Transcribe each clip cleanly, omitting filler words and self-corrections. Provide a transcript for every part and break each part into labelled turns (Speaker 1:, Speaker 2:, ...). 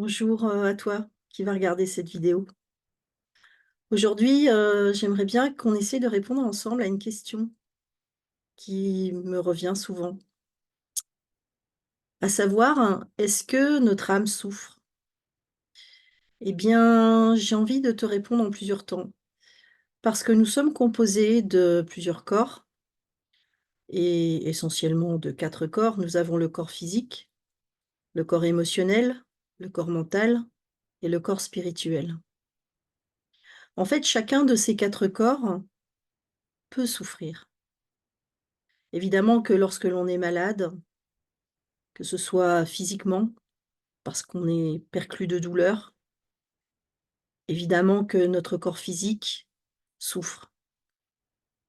Speaker 1: Bonjour à toi qui va regarder cette vidéo. Aujourd'hui, j'aimerais bien qu'on essaie de répondre ensemble à une question qui me revient souvent, à savoir, est-ce que notre âme souffre? Eh bien, j'ai envie de te répondre en plusieurs temps, parce que nous sommes composés de plusieurs corps et essentiellement de 4 corps. Nous avons le corps physique, le corps émotionnel, le corps mental et le corps spirituel. En fait, chacun de ces 4 corps peut souffrir. Évidemment que lorsque l'on est malade, que ce soit physiquement, parce qu'on est perclus de douleur, évidemment que notre corps physique souffre.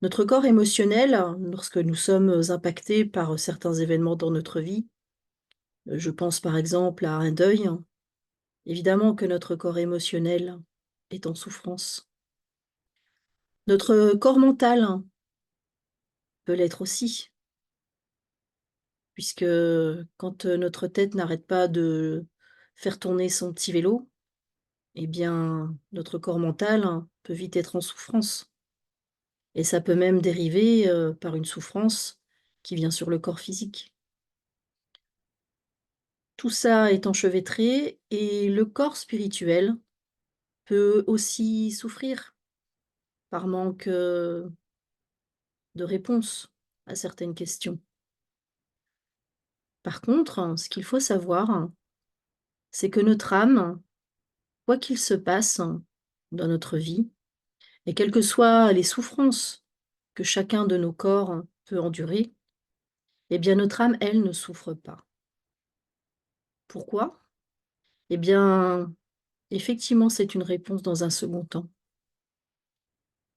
Speaker 1: Notre corps émotionnel, lorsque nous sommes impactés par certains événements dans notre vie, je pense par exemple à un deuil, évidemment que notre corps émotionnel est en souffrance. Notre corps mental peut l'être aussi, puisque quand notre tête n'arrête pas de faire tourner son petit vélo, eh bien, notre corps mental peut vite être en souffrance et ça peut même dériver, par une souffrance qui vient sur le corps physique. Tout ça est enchevêtré et le corps spirituel peut aussi souffrir par manque, de réponse à certaines questions. Par contre, ce qu'il faut savoir, c'est que notre âme, quoi qu'il se passe dans notre vie et quelles que soient les souffrances que chacun de nos corps peut endurer, eh bien, notre âme, elle, ne souffre pas. Pourquoi? Eh bien, effectivement, c'est une réponse dans un second temps.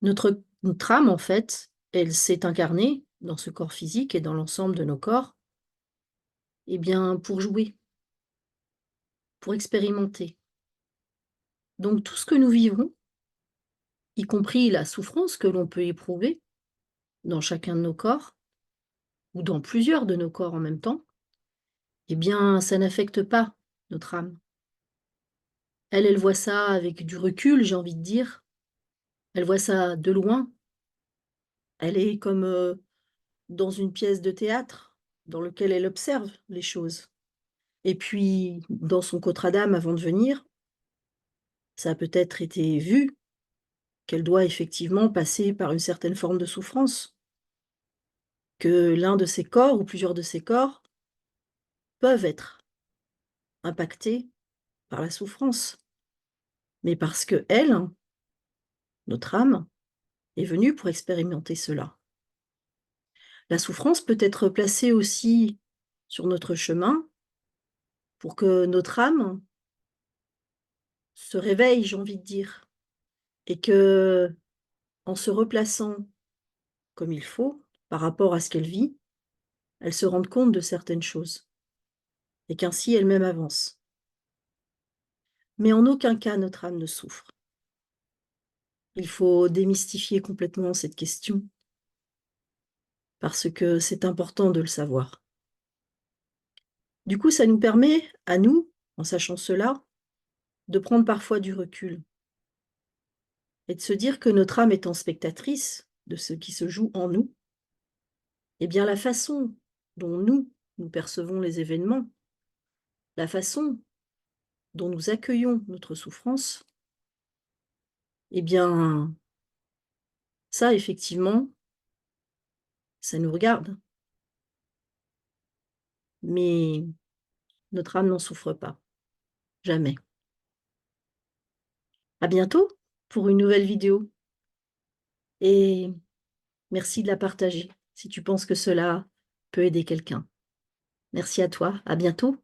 Speaker 1: Notre âme, en fait, elle s'est incarnée dans ce corps physique et dans l'ensemble de nos corps, eh bien, pour jouer, pour expérimenter. Donc tout ce que nous vivons, y compris la souffrance que l'on peut éprouver dans chacun de nos corps, ou dans plusieurs de nos corps en même temps, eh bien, ça n'affecte pas notre âme. Elle, elle voit ça avec du recul, j'ai envie de dire. Elle voit ça de loin. Elle est comme, dans une pièce de théâtre dans lequel elle observe les choses et puis dans son contrat d'âme avant de venir, ça a peut-être été vu qu'elle doit effectivement passer par une certaine forme de souffrance, que l'un de ses corps ou plusieurs de ses corps peuvent être impactés par la souffrance. Mais parce qu'elle, notre âme, est venue pour expérimenter cela. La souffrance peut être placée aussi sur notre chemin pour que notre âme se réveille, j'ai envie de dire, et que, en se replaçant comme il faut, par rapport à ce qu'elle vit, elle se rende compte de certaines choses et qu'ainsi elle-même avance. Mais en aucun cas notre âme ne souffre. Il faut démystifier complètement cette question parce que c'est important de le savoir. Du coup, ça nous permet, à nous, en sachant cela, de prendre parfois du recul et de se dire que notre âme étant spectatrice de ce qui se joue en nous, eh bien la façon dont nous percevons les événements, la façon dont nous accueillons notre souffrance, eh bien, ça effectivement, ça nous regarde, mais notre âme n'en souffre pas, jamais. À bientôt pour une nouvelle vidéo et merci de la partager si tu penses que cela peut aider quelqu'un. Merci à toi, à bientôt.